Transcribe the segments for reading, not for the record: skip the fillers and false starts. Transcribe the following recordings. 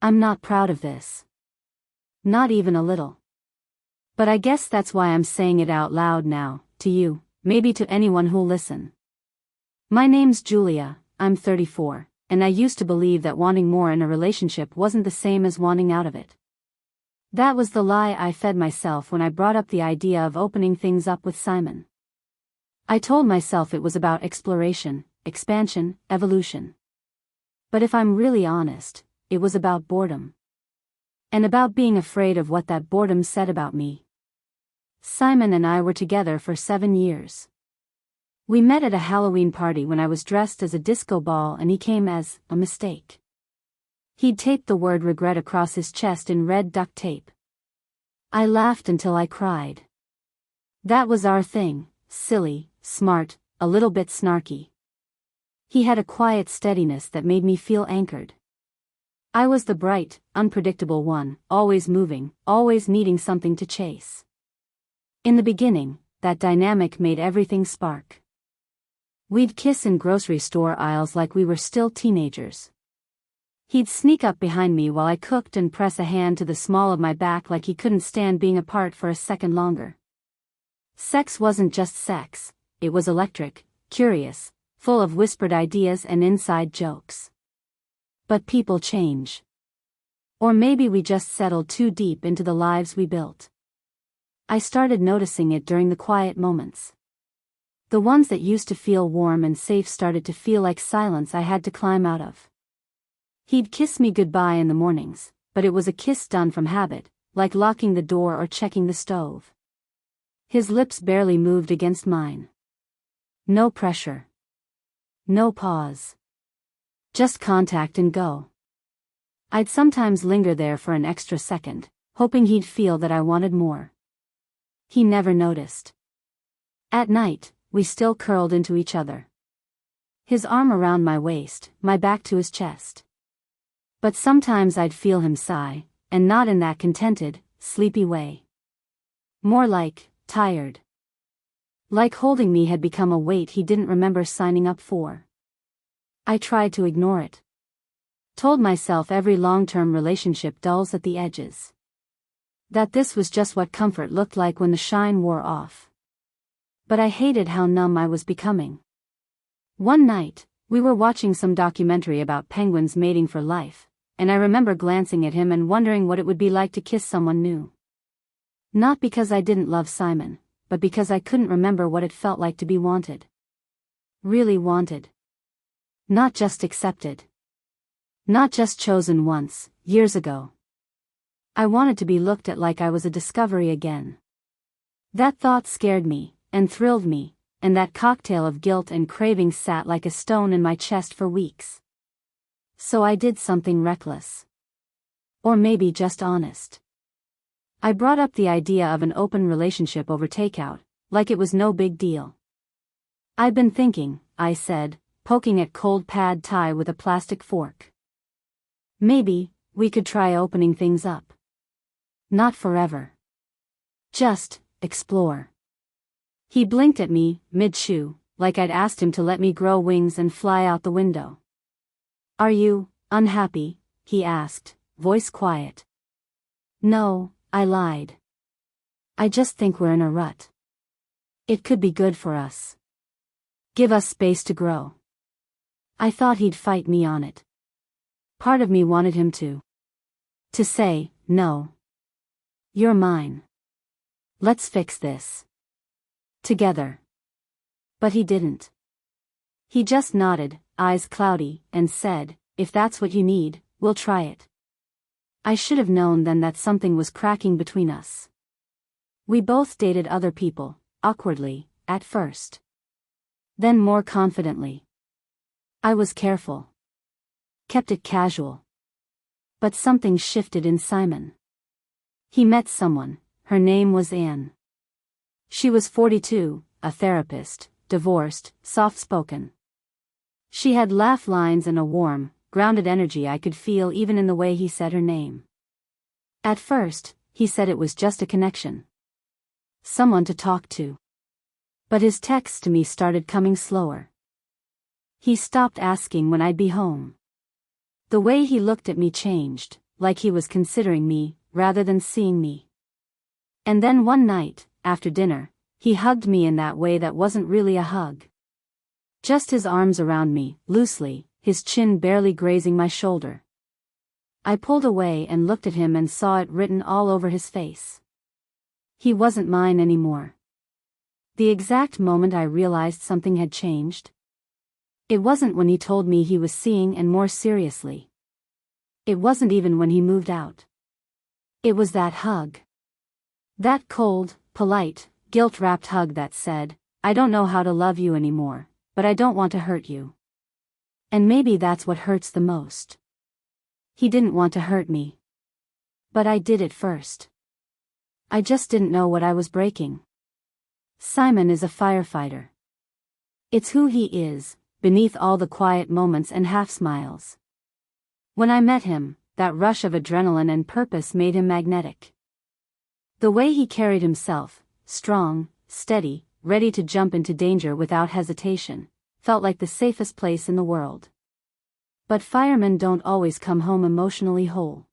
I'm not proud of this. Not even a little. But I guess that's why I'm saying it out loud now, to you, maybe to anyone who'll listen. My name's Julia, I'm 34, and I used to believe that wanting more in a relationship wasn't the same as wanting out of it. That was the lie I fed myself when I brought up the idea of opening things up with Simon. I told myself it was about exploration, expansion, evolution. But if I'm really honest, it was about boredom. And about being afraid of what that boredom said about me. Simon and I were together for 7 years. We met at a Halloween party when I was dressed as a disco ball and he came as a mistake. He'd taped the word regret across his chest in red duct tape. I laughed until I cried. That was our thing, silly, smart, a little bit snarky. He had a quiet steadiness that made me feel anchored. I was the bright, unpredictable one, always moving, always needing something to chase. In the beginning, that dynamic made everything spark. We'd kiss in grocery store aisles like we were still teenagers. He'd sneak up behind me while I cooked and press a hand to the small of my back like he couldn't stand being apart for a second longer. Sex wasn't just sex, it was electric, curious, full of whispered ideas and inside jokes. But people change. Or maybe we just settled too deep into the lives we built. I started noticing it during the quiet moments. The ones that used to feel warm and safe started to feel like silence I had to climb out of. He'd kiss me goodbye in the mornings, but it was a kiss done from habit, like locking the door or checking the stove. His lips barely moved against mine. No pressure. No pause. Just contact and go. I'd sometimes linger there for an extra second, hoping he'd feel that I wanted more. He never noticed. At night, we still curled into each other. His arm around my waist, my back to his chest. But sometimes I'd feel him sigh, and not in that contented, sleepy way. More like, tired. Like holding me had become a weight he didn't remember signing up for. I tried to ignore it. Told myself every long-term relationship dulls at the edges. That this was just what comfort looked like when the shine wore off. But I hated how numb I was becoming. One night, we were watching some documentary about penguins mating for life, and I remember glancing at him and wondering what it would be like to kiss someone new. Not because I didn't love Simon, but because I couldn't remember what it felt like to be wanted. Really wanted. Not just accepted. Not just chosen once, years ago. I wanted to be looked at like I was a discovery again. That thought scared me, and thrilled me, and that cocktail of guilt and craving sat like a stone in my chest for weeks. So I did something reckless. Or maybe just honest. I brought up the idea of an open relationship over takeout, like it was no big deal. I've been thinking, I said, poking at cold pad thai with a plastic fork. Maybe, we could try opening things up. Not forever. Just, explore. He blinked at me, mid-chew, like I'd asked him to let me grow wings and fly out the window. Are you unhappy? He asked, voice quiet. No, I lied. I just think we're in a rut. It could be good for us. Give us space to grow. I thought he'd fight me on it. Part of me wanted him to say, no. You're mine. Let's fix this. Together. But he didn't. He just nodded, eyes cloudy, and said, if that's what you need, we'll try it. I should have known then that something was cracking between us. We both dated other people, awkwardly, at first. Then more confidently. I was careful. Kept it casual. But something shifted in Simon. He met someone, her name was Anne. She was 42, a therapist, divorced, soft-spoken. She had laugh lines and a warm, grounded energy I could feel even in the way he said her name. At first, he said it was just a connection. Someone to talk to. But his texts to me started coming slower. He stopped asking when I'd be home. The way he looked at me changed, like he was considering me, rather than seeing me. And then one night, after dinner, he hugged me in that way that wasn't really a hug. Just his arms around me, loosely, his chin barely grazing my shoulder. I pulled away and looked at him and saw it written all over his face. He wasn't mine anymore. The exact moment I realized something had changed. It wasn't when he told me he was seeing and more seriously. It wasn't even when he moved out. It was that hug. That cold, polite, guilt-wrapped hug that said, "I don't know how to love you anymore, but I don't want to hurt you." And maybe that's what hurts the most. He didn't want to hurt me. But I did it first. I just didn't know what I was breaking. Simon is a firefighter. It's who he is, beneath all the quiet moments and half-smiles. When I met him, that rush of adrenaline and purpose made him magnetic. The way he carried himself, strong, steady, ready to jump into danger without hesitation, felt like the safest place in the world. But firemen don't always come home emotionally whole.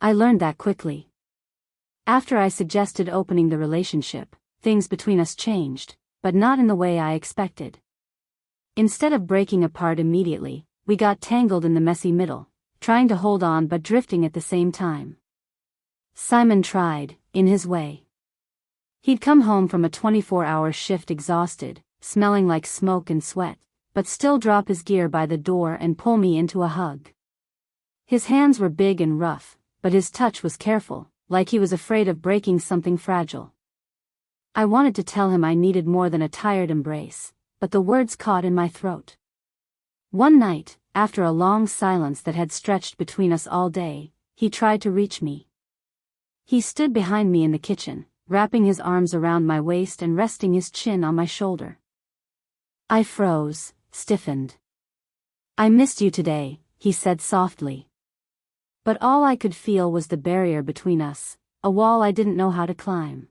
I learned that quickly. After I suggested opening the relationship, things between us changed, but not in the way I expected. Instead of breaking apart immediately, we got tangled in the messy middle, trying to hold on but drifting at the same time. Simon tried, in his way. He'd come home from a 24-hour shift exhausted, smelling like smoke and sweat, but still drop his gear by the door and pull me into a hug. His hands were big and rough, but his touch was careful, like he was afraid of breaking something fragile. I wanted to tell him I needed more than a tired embrace, but the words caught in my throat. One night, after a long silence that had stretched between us all day, he tried to reach me. He stood behind me in the kitchen, wrapping his arms around my waist and resting his chin on my shoulder. I froze, stiffened. "I missed you today," he said softly. But all I could feel was the barrier between us, a wall I didn't know how to climb.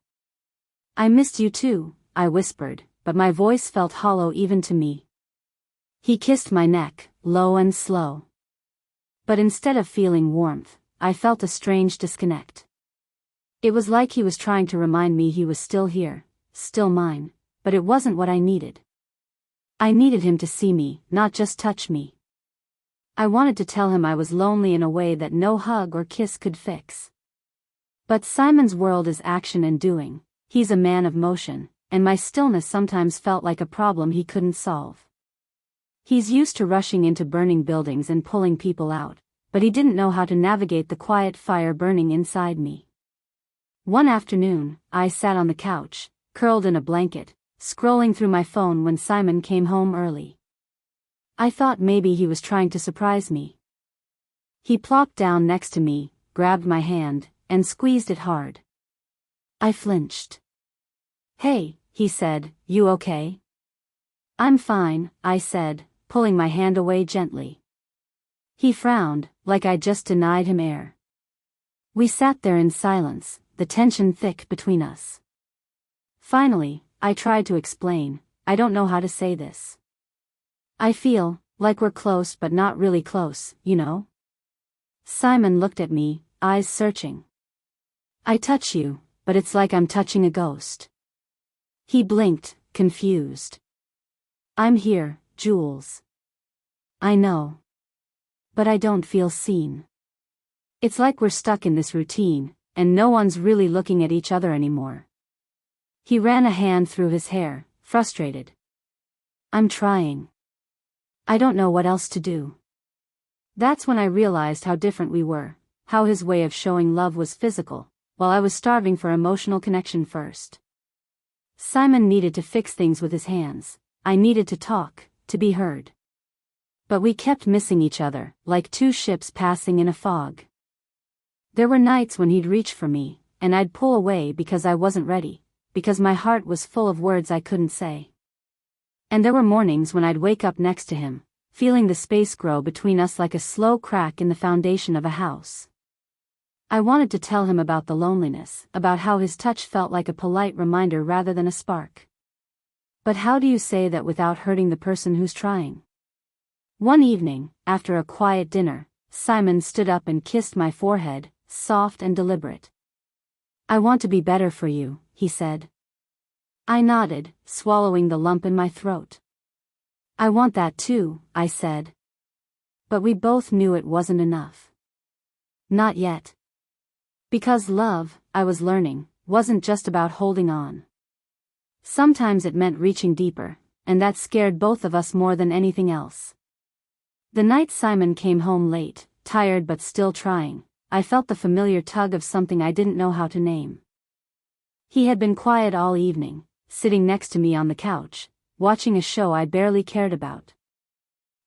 "I missed you too," I whispered, but my voice felt hollow even to me. He kissed my neck, low and slow. But instead of feeling warmth, I felt a strange disconnect. It was like he was trying to remind me he was still here, still mine, but it wasn't what I needed. I needed him to see me, not just touch me. I wanted to tell him I was lonely in a way that no hug or kiss could fix. But Simon's world is action and doing, he's a man of motion, and my stillness sometimes felt like a problem he couldn't solve. He's used to rushing into burning buildings and pulling people out, but he didn't know how to navigate the quiet fire burning inside me. One afternoon, I sat on the couch, curled in a blanket, scrolling through my phone when Simon came home early. I thought maybe he was trying to surprise me. He plopped down next to me, grabbed my hand, and squeezed it hard. I flinched. "Hey," he said, "you okay?" "I'm fine," I said, pulling my hand away gently. He frowned, like I'd just denied him air. We sat there in silence, the tension thick between us. Finally, I tried to explain, "I don't know how to say this. I feel like we're close but not really close, you know?" Simon looked at me, eyes searching. "I touch you, but it's like I'm touching a ghost." He blinked, confused. "I'm here, Jules. I know. But I don't feel seen. It's like we're stuck in this routine, and no one's really looking at each other anymore." He ran a hand through his hair, frustrated. "I'm trying. I don't know what else to do." That's when I realized how different we were, how his way of showing love was physical, while I was starving for emotional connection first. Simon needed to fix things with his hands. I needed to talk, to be heard. But we kept missing each other, like two ships passing in a fog. There were nights when he'd reach for me, and I'd pull away because I wasn't ready, because my heart was full of words I couldn't say. And there were mornings when I'd wake up next to him, feeling the space grow between us like a slow crack in the foundation of a house. I wanted to tell him about the loneliness, about how his touch felt like a polite reminder rather than a spark. But how do you say that without hurting the person who's trying? One evening, after a quiet dinner, Simon stood up and kissed my forehead, soft and deliberate. "I want to be better for you," he said. I nodded, swallowing the lump in my throat. "I want that too," I said. But we both knew it wasn't enough. Not yet. Because love, I was learning, wasn't just about holding on. Sometimes it meant reaching deeper, and that scared both of us more than anything else. The night Simon came home late, tired but still trying, I felt the familiar tug of something I didn't know how to name. He had been quiet all evening, sitting next to me on the couch, watching a show I barely cared about.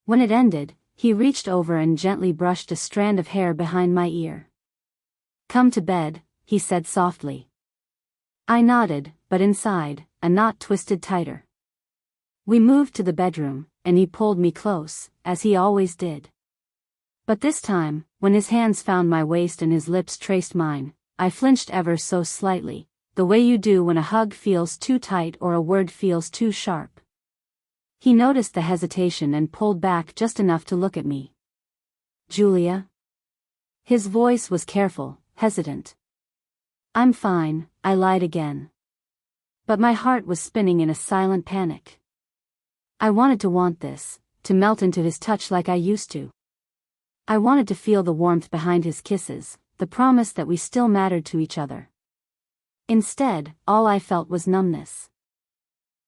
When it ended, he reached over and gently brushed a strand of hair behind my ear. "Come to bed," he said softly. I nodded, but inside, a knot twisted tighter. We moved to the bedroom, and he pulled me close, as he always did. But this time, when his hands found my waist and his lips traced mine, I flinched ever so slightly, the way you do when a hug feels too tight or a word feels too sharp. He noticed the hesitation and pulled back just enough to look at me. "Julia?" His voice was careful, hesitant. "I'm fine," I lied again. But my heart was spinning in a silent panic. I wanted to want this, to melt into his touch like I used to. I wanted to feel the warmth behind his kisses, the promise that we still mattered to each other. Instead, all I felt was numbness.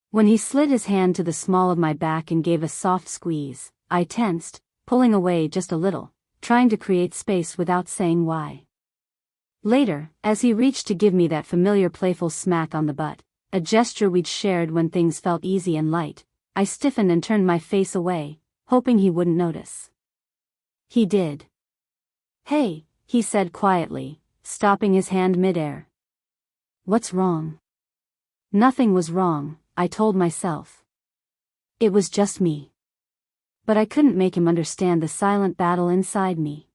When he slid his hand to the small of my back and gave a soft squeeze, I tensed, pulling away just a little, trying to create space without saying why. Later, as he reached to give me that familiar playful smack on the butt, a gesture we'd shared when things felt easy and light, I stiffened and turned my face away, hoping he wouldn't notice. He did. "Hey," he said quietly, stopping his hand midair. "What's wrong?" Nothing was wrong, I told myself. It was just me. But I couldn't make him understand the silent battle inside me.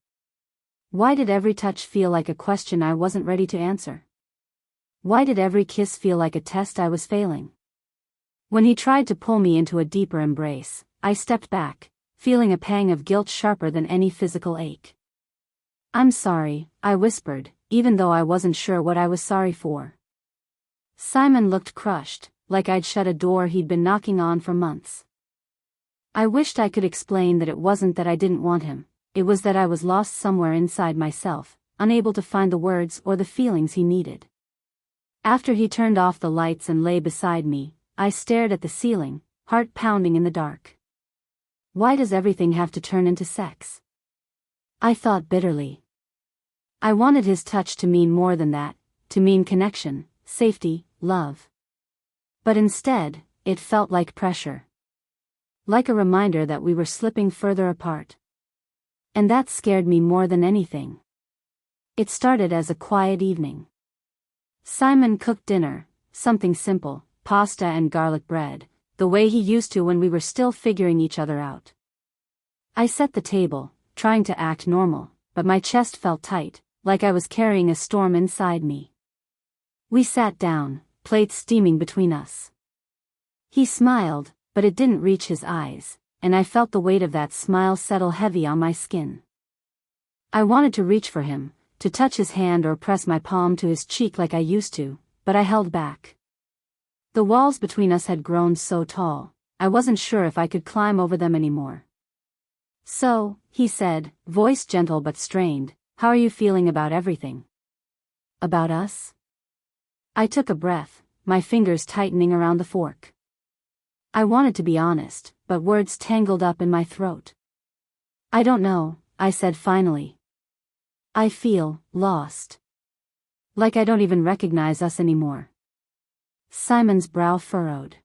Why did every touch feel like a question I wasn't ready to answer? Why did every kiss feel like a test I was failing? When he tried to pull me into a deeper embrace, I stepped back, feeling a pang of guilt sharper than any physical ache. "I'm sorry," I whispered, even though I wasn't sure what I was sorry for. Simon looked crushed, like I'd shut a door he'd been knocking on for months. I wished I could explain that it wasn't that I didn't want him, it was that I was lost somewhere inside myself, unable to find the words or the feelings he needed. After he turned off the lights and lay beside me, I stared at the ceiling, heart pounding in the dark. Why does everything have to turn into sex? I thought bitterly. I wanted his touch to mean more than that, to mean connection, safety, love. But instead, it felt like pressure. Like a reminder that we were slipping further apart. And that scared me more than anything. It started as a quiet evening. Simon cooked dinner, something simple, pasta and garlic bread, the way he used to when we were still figuring each other out. I set the table, trying to act normal, but my chest felt tight, like I was carrying a storm inside me. We sat down, plates steaming between us. He smiled, but it didn't reach his eyes, and I felt the weight of that smile settle heavy on my skin. I wanted to reach for him, to touch his hand or press my palm to his cheek like I used to, but I held back. The walls between us had grown so tall, I wasn't sure if I could climb over them anymore. "So," he said, voice gentle but strained, "how are you feeling about everything?" "About us?" I took a breath, my fingers tightening around the fork. I wanted to be honest, but words tangled up in my throat. "I don't know," I said finally. "I feel lost. Like I don't even recognize us anymore." Simon's brow furrowed.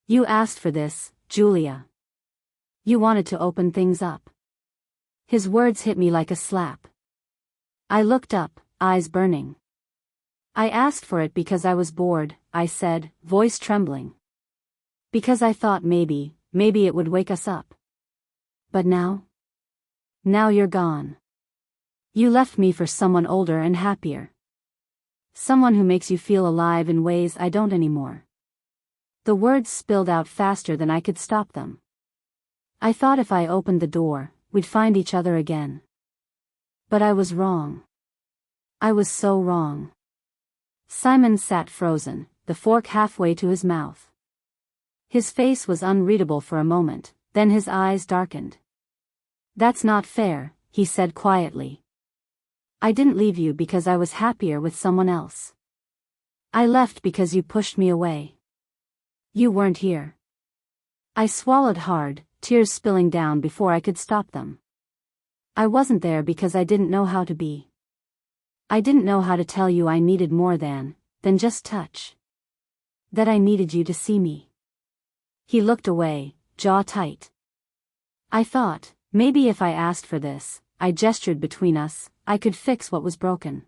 "You asked for this, Julia. You wanted to open things up." His words hit me like a slap. I looked up, eyes burning. "I asked for it because I was bored," I said, voice trembling. "Because I thought maybe it would wake us up. But now? Now you're gone. You left me for someone older and happier. Someone who makes you feel alive in ways I don't anymore." The words spilled out faster than I could stop them. I thought if I opened the door, we'd find each other again. But I was wrong. I was so wrong. Simon sat frozen, the fork halfway to his mouth. His face was unreadable for a moment, then his eyes darkened. "That's not fair," he said quietly. "I didn't leave you because I was happier with someone else. I left because you pushed me away. You weren't here." I swallowed hard, tears spilling down before I could stop them. I wasn't there because I didn't know how to be. I didn't know how to tell you I needed more than just touch. That I needed you to see me. He looked away, jaw tight. I thought, maybe if I asked for this, I gestured between us, I could fix what was broken.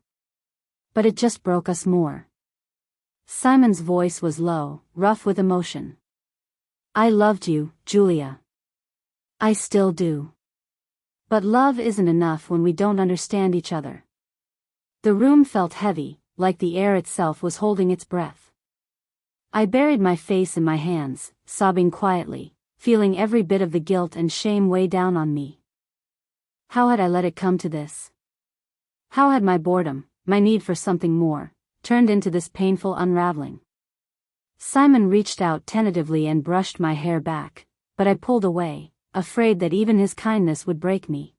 But it just broke us more. Simon's voice was low, rough with emotion. "I loved you, Julia. I still do. But love isn't enough when we don't understand each other." The room felt heavy, like the air itself was holding its breath. I buried my face in my hands, sobbing quietly, feeling every bit of the guilt and shame weigh down on me. How had I let it come to this? How had my boredom, my need for something more, turned into this painful unraveling? Simon reached out tentatively and brushed my hair back, but I pulled away, afraid that even his kindness would break me.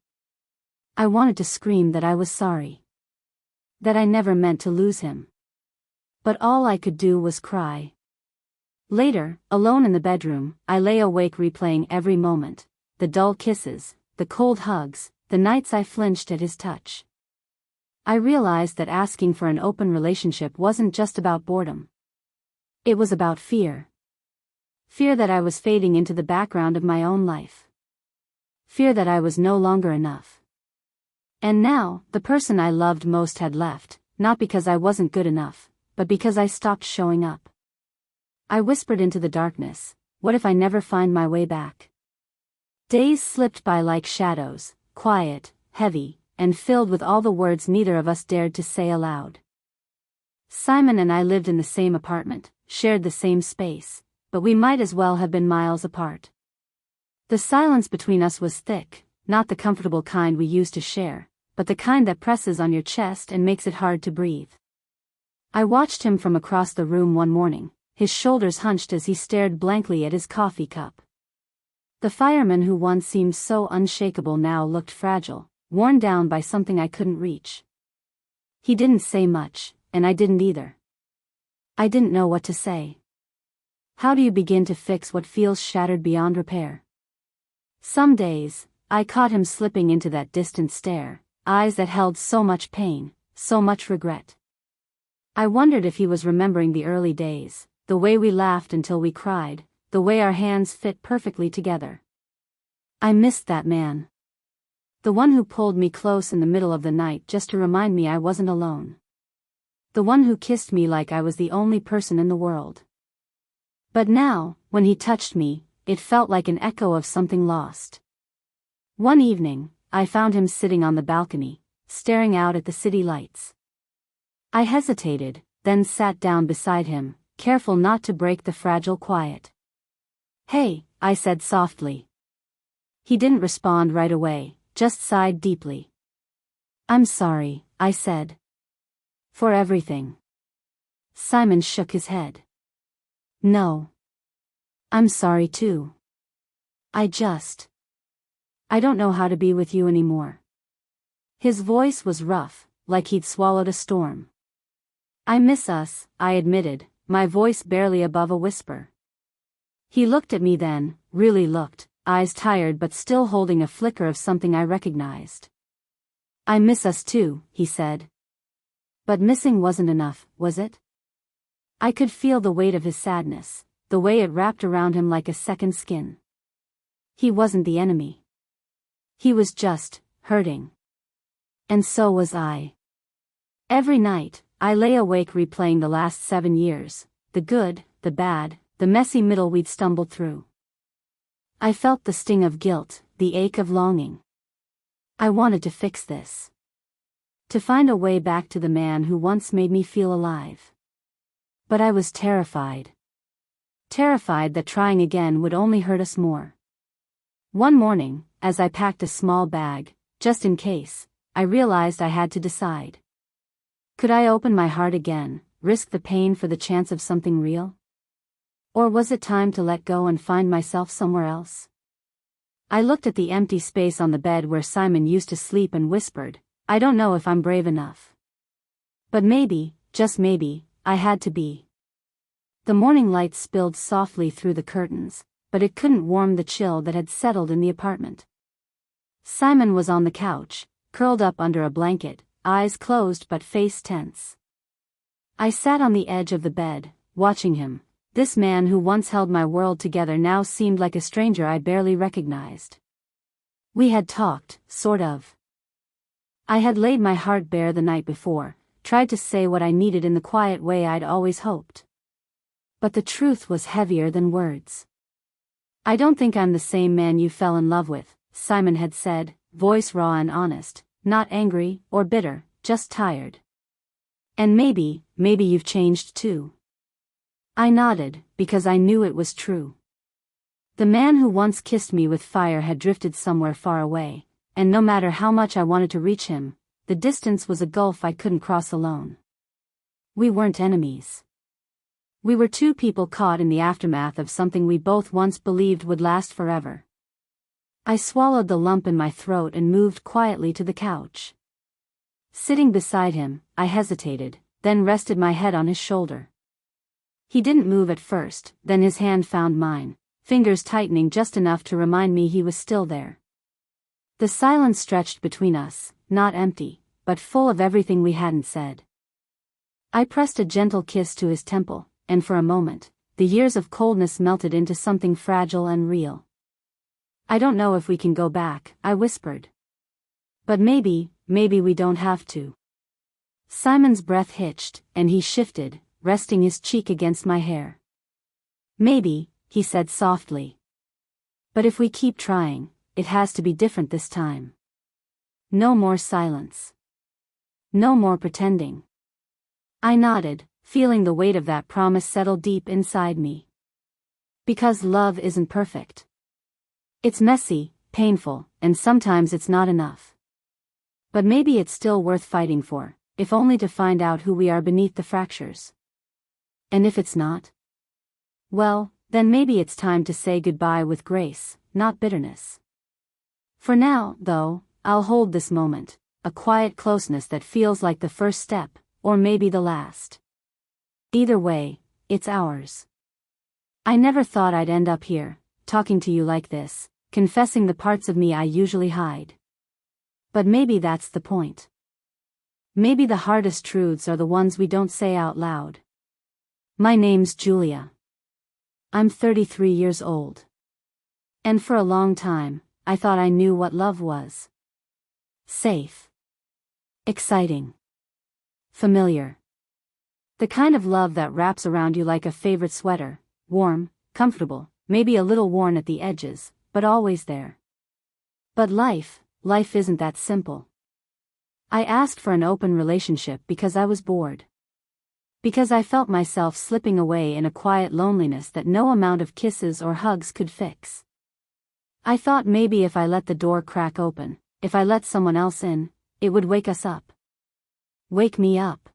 I wanted to scream that I was sorry. That I never meant to lose him. But all I could do was cry. Later, alone in the bedroom, I lay awake replaying every moment, the dull kisses, the cold hugs, the nights I flinched at his touch. I realized that asking for an open relationship wasn't just about boredom. It was about fear. Fear that I was fading into the background of my own life. Fear that I was no longer enough. And now, the person I loved most had left, not because I wasn't good enough, but because I stopped showing up. I whispered into the darkness, what if I never find my way back? Days slipped by like shadows, quiet, heavy, and filled with all the words neither of us dared to say aloud. Simon and I lived in the same apartment, shared the same space, but we might as well have been miles apart. The silence between us was thick, not the comfortable kind we used to share, but the kind that presses on your chest and makes it hard to breathe. I watched him from across the room one morning, his shoulders hunched as he stared blankly at his coffee cup. The fireman who once seemed so unshakable now looked fragile, worn down by something I couldn't reach. He didn't say much, and I didn't either. I didn't know what to say. How do you begin to fix what feels shattered beyond repair? Some days, I caught him slipping into that distant stare, eyes that held so much pain, so much regret. I wondered if he was remembering the early days, the way we laughed until we cried, the way our hands fit perfectly together. I missed that man. The one who pulled me close in the middle of the night just to remind me I wasn't alone. The one who kissed me like I was the only person in the world. But now, when he touched me, it felt like an echo of something lost. One evening, I found him sitting on the balcony, staring out at the city lights. I hesitated, then sat down beside him, careful not to break the fragile quiet. "Hey," I said softly. He didn't respond right away, just sighed deeply. "I'm sorry," I said. "For everything." Simon shook his head. "No. I'm sorry too. I don't know how to be with you anymore." His voice was rough, like he'd swallowed a storm. "I miss us," I admitted, my voice barely above a whisper. He looked at me then, really looked, eyes tired but still holding a flicker of something I recognized. "I miss us too," he said. But missing wasn't enough, was it? I could feel the weight of his sadness, the way it wrapped around him like a second skin. He wasn't the enemy. He was just hurting. And so was I. Every night, I lay awake replaying the last 7 years, the good, the bad, the messy middle we'd stumbled through. I felt the sting of guilt, the ache of longing. I wanted to fix this. To find a way back to the man who once made me feel alive. But I was terrified. Terrified that trying again would only hurt us more. One morning, as I packed a small bag, just in case, I realized I had to decide. Could I open my heart again, risk the pain for the chance of something real? Or was it time to let go and find myself somewhere else? I looked at the empty space on the bed where Simon used to sleep and whispered, I don't know if I'm brave enough. But maybe, just maybe, I had to be. The morning light spilled softly through the curtains, but it couldn't warm the chill that had settled in the apartment. Simon was on the couch, curled up under a blanket, eyes closed but face tense. I sat on the edge of the bed, watching him. This man who once held my world together now seemed like a stranger I barely recognized. We had talked, sort of. I had laid my heart bare the night before, tried to say what I needed in the quiet way I'd always hoped. But the truth was heavier than words. I don't think I'm the same man you fell in love with, Simon had said, voice raw and honest, not angry or bitter, just tired. And maybe you've changed too. I nodded, because I knew it was true. The man who once kissed me with fire had drifted somewhere far away, and no matter how much I wanted to reach him, the distance was a gulf I couldn't cross alone. We weren't enemies. We were two people caught in the aftermath of something we both once believed would last forever. I swallowed the lump in my throat and moved quietly to the couch. Sitting beside him, I hesitated, then rested my head on his shoulder. He didn't move at first, then his hand found mine, fingers tightening just enough to remind me he was still there. The silence stretched between us, not empty, but full of everything we hadn't said. I pressed a gentle kiss to his temple, and for a moment, the years of coldness melted into something fragile and real. I don't know if we can go back, I whispered. But maybe we don't have to. Simon's breath hitched, and he shifted, resting his cheek against my hair. Maybe, he said softly. But if we keep trying, it has to be different this time. No more silence. No more pretending. I nodded, feeling the weight of that promise settle deep inside me. Because love isn't perfect. It's messy, painful, and sometimes it's not enough. But maybe it's still worth fighting for, if only to find out who we are beneath the fractures. And if it's not? Well, then maybe it's time to say goodbye with grace, not bitterness. For now, though, I'll hold this moment, a quiet closeness that feels like the first step, or maybe the last. Either way, it's ours. I never thought I'd end up here, talking to you like this, confessing the parts of me I usually hide. But maybe that's the point. Maybe the hardest truths are the ones we don't say out loud. My name's Julia. I'm 33 years old. And for a long time, I thought I knew what love was. Safe. Exciting. Familiar. The kind of love that wraps around you like a favorite sweater, warm, comfortable, maybe a little worn at the edges, but always there. But life isn't that simple. I asked for an open relationship because I was bored. Because I felt myself slipping away in a quiet loneliness that no amount of kisses or hugs could fix. I thought maybe if I let the door crack open, if I let someone else in, it would wake us up. Wake me up.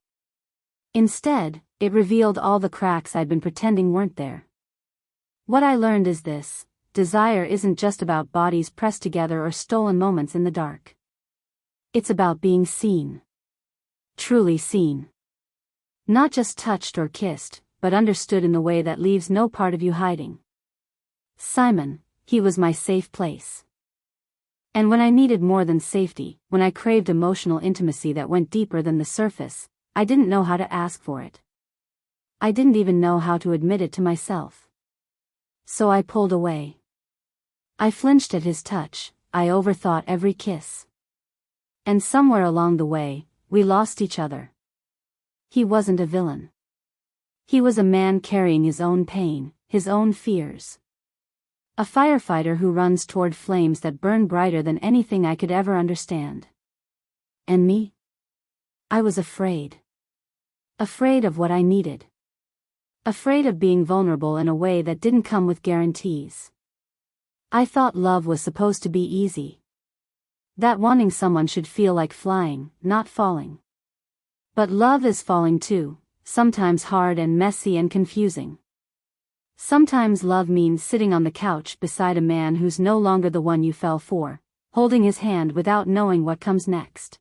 Instead, it revealed all the cracks I'd been pretending weren't there. What I learned is this: desire isn't just about bodies pressed together or stolen moments in the dark. It's about being seen. Truly seen. Not just touched or kissed, but understood in the way that leaves no part of you hiding. Simon, he was my safe place. And when I needed more than safety, when I craved emotional intimacy that went deeper than the surface, I didn't know how to ask for it. I didn't even know how to admit it to myself. So I pulled away. I flinched at his touch, I overthought every kiss. And somewhere along the way, we lost each other. He wasn't a villain. He was a man carrying his own pain, his own fears. A firefighter who runs toward flames that burn brighter than anything I could ever understand. And me? I was afraid. Afraid of what I needed. Afraid of being vulnerable in a way that didn't come with guarantees. I thought love was supposed to be easy. That wanting someone should feel like flying, not falling. But love is falling too, sometimes hard and messy and confusing. Sometimes love means sitting on the couch beside a man who's no longer the one you fell for, holding his hand without knowing what comes next.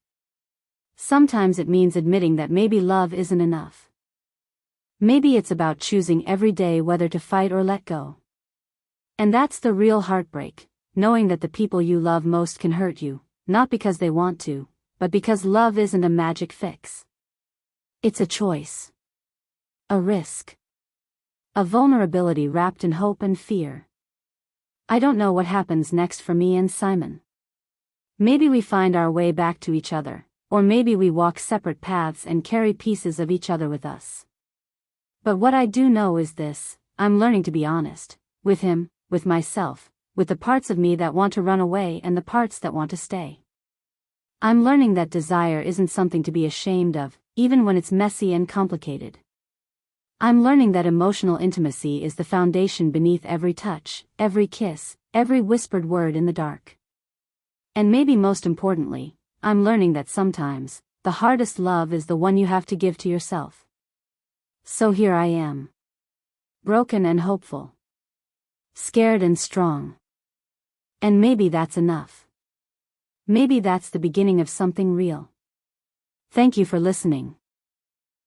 Sometimes it means admitting that maybe love isn't enough. Maybe it's about choosing every day whether to fight or let go. And that's the real heartbreak, knowing that the people you love most can hurt you, not because they want to, but because love isn't a magic fix. It's a choice. A risk. A vulnerability wrapped in hope and fear. I don't know what happens next for me and Simon. Maybe we find our way back to each other, or maybe we walk separate paths and carry pieces of each other with us. But what I do know is this: I'm learning to be honest, with him, with myself, with the parts of me that want to run away and the parts that want to stay. I'm learning that desire isn't something to be ashamed of, even when it's messy and complicated. I'm learning that emotional intimacy is the foundation beneath every touch, every kiss, every whispered word in the dark. And maybe most importantly, I'm learning that sometimes, the hardest love is the one you have to give to yourself. So here I am. Broken and hopeful. Scared and strong. And maybe that's enough. Maybe that's the beginning of something real. Thank you for listening.